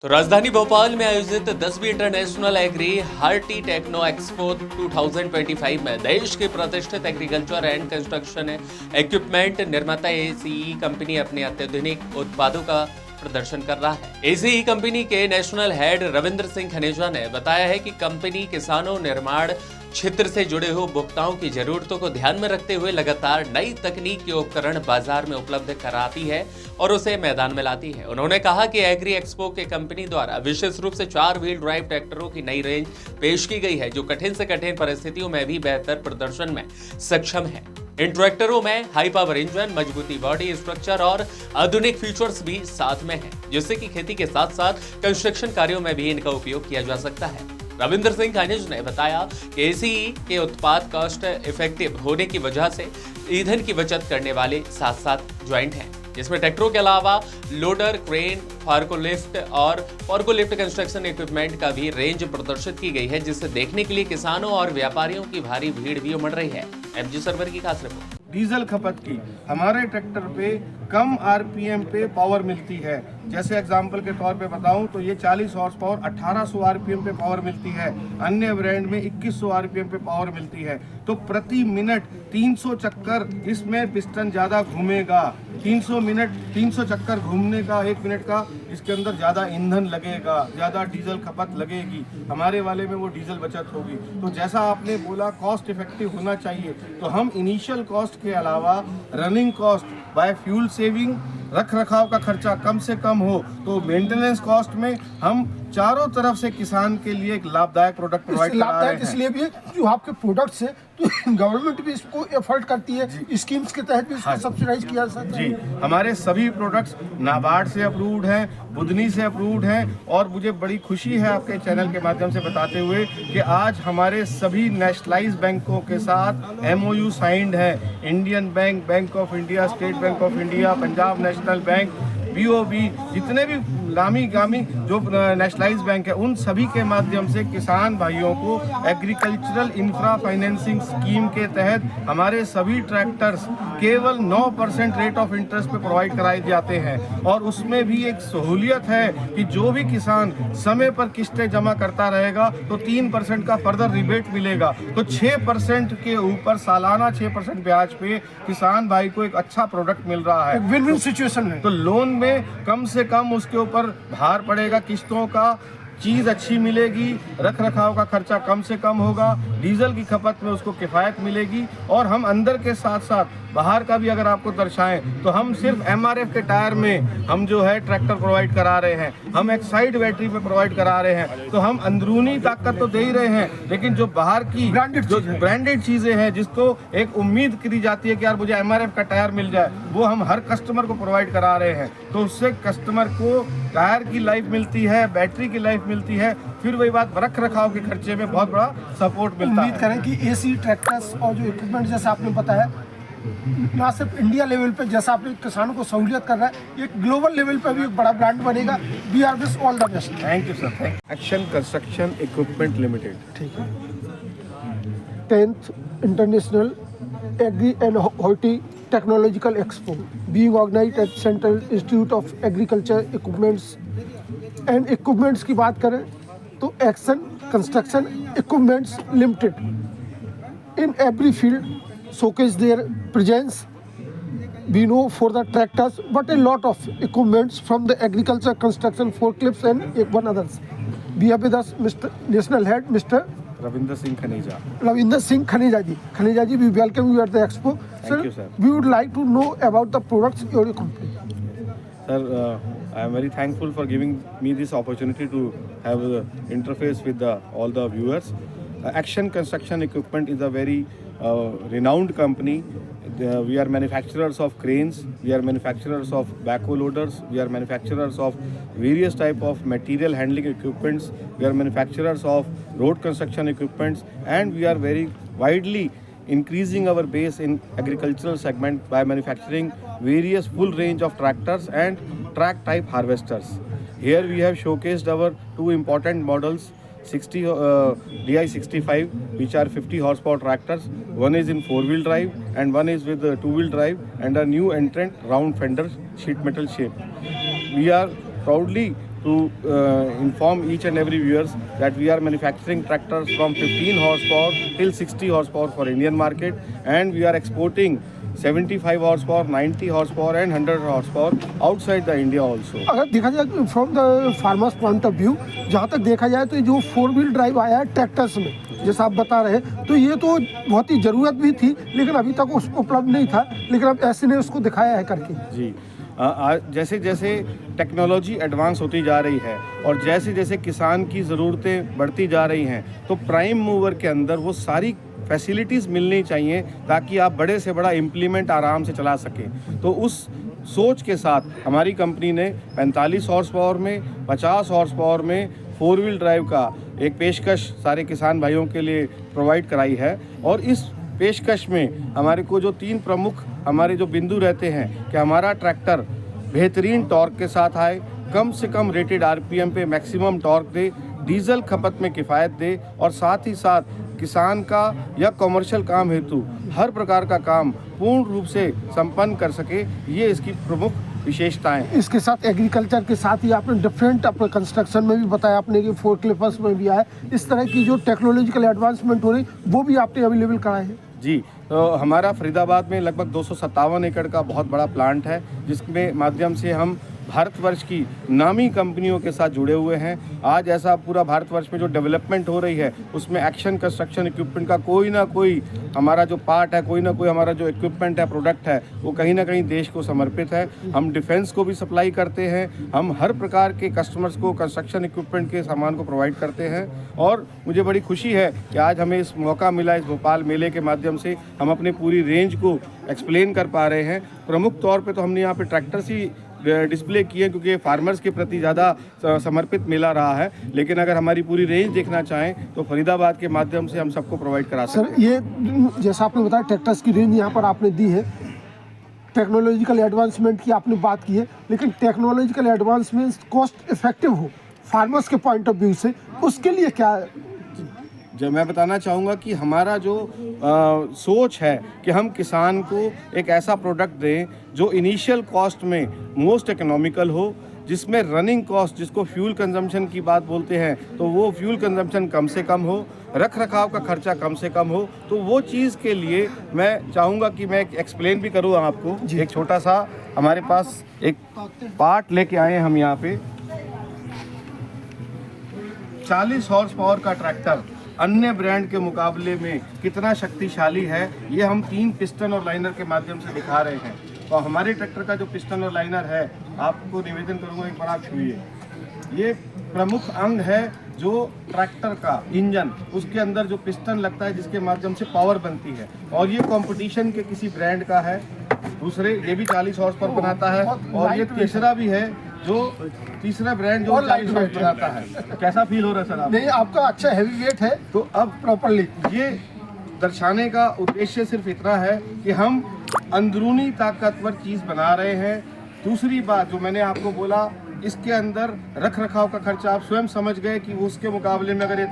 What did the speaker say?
तो राजधानी भोपाल में आयोजित 10वीं international agri horti techno expo 2025 में देश के प्रतिष्ठित एग्रीकल्चर एंड कंस्ट्रक्शन इक्विपमेंट निर्माता एसीई कंपनी अपने अत्याधुनिक उत्पादों का प्रदर्शन कर रहा है। एसीई कंपनी के नेशनल हेड रविंद्र सिंह खनेजा ने बताया है कि कंपनी किसानों, निर्माण क्षेत्र से जुड़े हुए उपभोक्ताओं की जरूरतों को ध्यान में रखते हुए लगातार नई तकनीक के उपकरण बाजार में उपलब्ध कराती है और उसे मैदान में लाती है। उन्होंने कहा कि एग्री एक्सपो के कंपनी द्वारा विशेष रूप से 4 व्हील ड्राइव ट्रैक्टरों की नई रेंज पेश की गई है, जो कठिन से कठिन परिस्थितियों में भी बेहतर प्रदर्शन में सक्षम है। इन ट्रैक्टरों में हाई पावर इंजन, मजबूती बॉडी स्ट्रक्चर और आधुनिक फीचर्स भी साथ में हैं, जिससे कि खेती के साथ साथ कंस्ट्रक्शन कार्यों में भी इनका उपयोग किया जा सकता है। रविंद्र सिंह खनेज ने बताया कि एसीई के उत्पाद कॉस्ट इफेक्टिव होने की वजह से ईंधन की बचत करने वाले साथ साथ ज्वाइंट हैं, जिसमें ट्रैक्टरों के अलावा लोडर, क्रेन, फार्कोलिफ्ट और फॉर्कोलिफ्ट कंस्ट्रक्शन इक्विपमेंट का भी रेंज प्रदर्शित की गई है, जिसे देखने के लिए किसानों और व्यापारियों की भारी भीड़ भी उमड़ रही है। एमजी सर्वर की खास रिपोर्ट। डीजल खपत की हमारे ट्रैक्टर पे कम आरपीएम पे पावर मिलती है। जैसे एग्जांपल के तौर पे बताऊं तो ये 40 हॉर्स पावर 1800 आरपीएम पे पावर मिलती है। अन्य ब्रांड में 2100 आरपीएम पे पावर मिलती है। तो प्रति मिनट 300 चक्कर इसमें पिस्टन ज़्यादा घूमेगा। 300 चक्कर घूमने का 1 मिनट का इसके अंदर ज़्यादा ईंधन लगेगा, ज़्यादा डीजल खपत लगेगी। हमारे वाले में वो डीजल बचत होगी। तो जैसा आपने बोला कॉस्ट इफेक्टिव होना चाहिए, तो हम इनिशियल कॉस्ट के अलावा running cost by fuel saving, रख रखाव का खर्चा कम से कम हो, तो मेंटेनेंस कॉस्ट में हम चारों तरफ से किसान के लिए एक लाभदायक प्रोडक्ट प्रोवाइड करा रहे हैं। इसलिए भी जो आपके प्रोडक्ट्स है तो गवर्नमेंट भी इसको एफर्ट करती है, स्कीम्स के तहत भी इसको सब्सिडाइज किया जाता है। जी, हमारे सभी प्रोडक्ट्स नाबार्ड से अप्रूव्ड हैं, बुधनी से अप्रूव्ड हैं, और मुझे बड़ी खुशी है आपके चैनल के माध्यम से बताते हुए कि आज हमारे सभी नेशनलाइज बैंकों के साथ एमओयू साइंड है। Indian bank, bank of India, state bank of India, Punjab national bank, BOB, जितने भी नामी गामी जो नेशनलाइज बैंक है, उन सभी के माध्यम से किसान भाइयों को एग्रीकल्चरल इंफ्रा फाइनेंसिंग स्कीम के तहत हमारे सभी ट्रैक्टर्स केवल 9% रेट ऑफ इंटरेस्ट पे प्रोवाइड कराए जाते हैं। और उसमें भी एक सहूलियत है कि जो भी किसान समय पर किस्तें जमा करता रहेगा तो 3% का फर्दर रिबेट मिलेगा। तो 6% के ऊपर सालाना 6% ब्याज पे किसान भाई को एक अच्छा प्रोडक्ट मिल रहा है। विन विन सिचुएशन है। तो लोन में कम से कम उसके ऊपर भार पड़ेगा किस्तों का, चीज़ अच्छी मिलेगी, रख रखाव का खर्चा कम से कम होगा, डीजल की खपत में उसको किफ़ायत मिलेगी। और हम अंदर के साथ साथ बाहर का भी अगर आपको दर्शाएं तो हम सिर्फ एमआरएफ के टायर में हम जो है ट्रैक्टर प्रोवाइड करा रहे हैं, हम एक साइड बैटरी पे प्रोवाइड करा रहे हैं। तो हम अंदरूनी ताकत तो दे ही रहे हैं, लेकिन जो बाहर की ब्रांडेड चीज़ें हैं जिसको एक उम्मीद करी जाती है कि यार मुझे एमआरएफ का टायर मिल जाए, वो हम हर कस्टमर को प्रोवाइड करा रहे हैं। तो उससे कस्टमर को टायर की लाइफ मिलती है, बैटरी की लाइफ मिलती है, फिर वही बात रख रखाव के खर्चे में बहुत बड़ा सपोर्ट मिलता है। उम्मीद करें कि एसी ट्रैक्टर्स और जो इक्विपमेंट जैसा आपने बताया ना सिर्फ इंडिया लेवल पे जैसा आपने किसानों को सहूलियत कर रहा है, एक ग्लोबल लेवल पे भी एक बड़ा ब्रांड बनेगा। We are wish all the best. Thank you sir. Action construction equipment limited. ठीक है। 10th international agri and horti technological expo being organised at central institute of agriculture equipments and equipments की बात करें तो action construction equipments limited in every field showcase their presence. We know for the tractors, but a lot of equipments from the agriculture, construction, forklifts and one others. We have with us Mr. National Head, Mr. Ravinder Singh Khaneja. Ravinder Singh Khaneja ji. Khaneja ji, we welcome you at the expo. Thank you, sir. We would like to know about the products of your company. Sir, I am very thankful for giving me this opportunity to have interface with all the viewers. Action Construction Equipment is a very renowned company. We are manufacturers of cranes, we are manufacturers of backhoe loaders, we are manufacturers of various type of material handling equipments, we are manufacturers of road construction equipments, and we are very widely increasing our base in agricultural segment by manufacturing various full range of tractors and track type harvesters. Here we have showcased our two important models, DI65, which are 50 horsepower tractors. One is in 4-wheel drive and one is with 2-wheel drive, and a new entrant round fender sheet metal shape. We are proudly to inform each and every viewers that we are manufacturing tractors from 15 horsepower till 60 horsepower for Indian market, and we are exporting 75 horsepower, 90 horsepower and 100 horsepower outside the India also. अगर देखा जाए from the farmers point of view, जहाँ तक देखा जाए तो ये जो 4 व्हील ड्राइव आया है ट्रैक्टर्स में, जैसा आप बता रहे हैं, तो ये तो बहुत ही ज़रूरत भी थी, लेकिन अभी तक उसको उपलब्ध नहीं था, लेकिन अब ऐसे ने उसको दिखाया है करके। जी, जैसे जैसे टेक्नोलॉजी एडवांस होती जा रही है और जैसे जैसे किसान की ज़रूरतें बढ़ती जा रही हैं, तो प्राइम मूवर के अंदर वो सारी फैसिलिटीज़ मिलनी चाहिए ताकि आप बड़े से बड़ा इम्प्लीमेंट आराम से चला सकें। तो उस सोच के साथ हमारी कंपनी ने 45 हॉर्स पावर में, 50 हॉर्स पावर में 4 व्हील ड्राइव का एक पेशकश सारे किसान भाइयों के लिए प्रोवाइड कराई है। और इस पेशकश में हमारे को जो 3 प्रमुख हमारे जो बिंदु रहते हैं कि हमारा ट्रैक्टर बेहतरीन टॉर्क के साथ आए, कम से कम रेटेड आरपीएम पे मैक्सिमम टॉर्क दे, डीजल खपत में किफ़ायत दे और साथ ही साथ किसान का या कमर्शियल काम हेतु हर प्रकार का काम पूर्ण रूप से संपन्न कर सके। ये इसकी प्रमुख विशेषताएं। इसके साथ एग्रीकल्चर के साथ ही आपने डिफरेंट अपने कंस्ट्रक्शन में भी बताया आपने कि 4 क्लिपर्स में भी आया, इस तरह की जो टेक्नोलॉजिकल एडवांसमेंट हो रही वो भी आपने अवेलेबल कराए हैं। जी, तो हमारा फरीदाबाद में लगभग 257 एकड़ का बहुत बड़ा प्लांट है, जिसके माध्यम से हम भारतवर्ष की नामी कंपनियों के साथ जुड़े हुए हैं। आज ऐसा पूरा भारतवर्ष में जो डेवलपमेंट हो रही है, उसमें एक्शन कंस्ट्रक्शन इक्विपमेंट का कोई ना कोई हमारा जो पार्ट है, कोई ना कोई हमारा जो इक्विपमेंट है, प्रोडक्ट है, वो कहीं ना कहीं देश को समर्पित है। हम डिफेंस को भी सप्लाई करते हैं, हम हर प्रकार के कस्टमर्स को कंस्ट्रक्शन इक्विपमेंट के सामान को प्रोवाइड करते हैं। और मुझे बड़ी खुशी है कि आज हमें इस मौका मिला, इस भोपाल मेले के माध्यम से हम अपनी पूरी रेंज को एक्सप्लेन कर पा रहे हैं। प्रमुख तौर पे तो हमने यहाँ पे ट्रैक्टर्स ही डिस्प्ले किए क्योंकि फार्मर्स के प्रति ज़्यादा समर्पित मेला रहा है, लेकिन अगर हमारी पूरी रेंज देखना चाहें तो फरीदाबाद के माध्यम से हम सबको प्रोवाइड करा सकते हैं। सर, ये जैसा आपने बताया ट्रैक्टर्स की रेंज यहाँ पर आपने दी है, टेक्नोलॉजिकल एडवांसमेंट की आपने बात की है, लेकिन टेक्नोलॉजिकल एडवांसमेंट कॉस्ट इफेक्टिव हो फार्मर्स के पॉइंट ऑफ व्यू से, उसके लिए क्या जब मैं बताना चाहूँगा कि हमारा जो सोच है कि हम किसान को एक ऐसा प्रोडक्ट दें जो इनिशियल कॉस्ट में मोस्ट इकोनॉमिकल हो, जिसमें रनिंग कॉस्ट, जिसको फ्यूल कंजम्पशन की बात बोलते हैं, तो वो फ्यूल कंजम्पशन कम से कम हो, रख रखाव का खर्चा कम से कम हो। तो वो चीज़ के लिए मैं चाहूँगा कि मैं एक्सप्लेन भी करूँ आपको। एक छोटा सा हमारे पास एक पार्ट लेके आए हैं हम यहाँ पे। 40 हॉर्स पावर का ट्रैक्टर अन्य ब्रांड के मुकाबले में कितना शक्तिशाली है, ये हम 3 पिस्टन और लाइनर के माध्यम से दिखा रहे हैं। तो हमारे ट्रैक्टर का जो पिस्टन और लाइनर है, आपको निवेदन करूंगा एक बार आप छुइए। ये प्रमुख अंग है जो ट्रैक्टर का इंजन, उसके अंदर जो पिस्टन लगता है जिसके माध्यम से पावर बनती है, और ये कंपटीशन के किसी ब्रांड का है। दूसरे ये भी 40 हॉर्स पावर बनाता है, और ये तीसरा भी है जो तीसरा ब्रांड जो 40 हॉर्स बनाता है। कैसा फील हो रहा है सर आप? नहीं, आपका अच्छा हैवी वेट है। तो अब प्रॉपर्ली ये दर्शाने का उद्देश्य सिर्फ इतना है कि हम अंदरूनी ताकतवर चीज़ बना रहे हैं। दूसरी बात जो मैंने आपको बोला, इसके अंदर रख रखाव का खर्चा आप स्वयं समझ गए कि उसके मुकाबले में अगर ये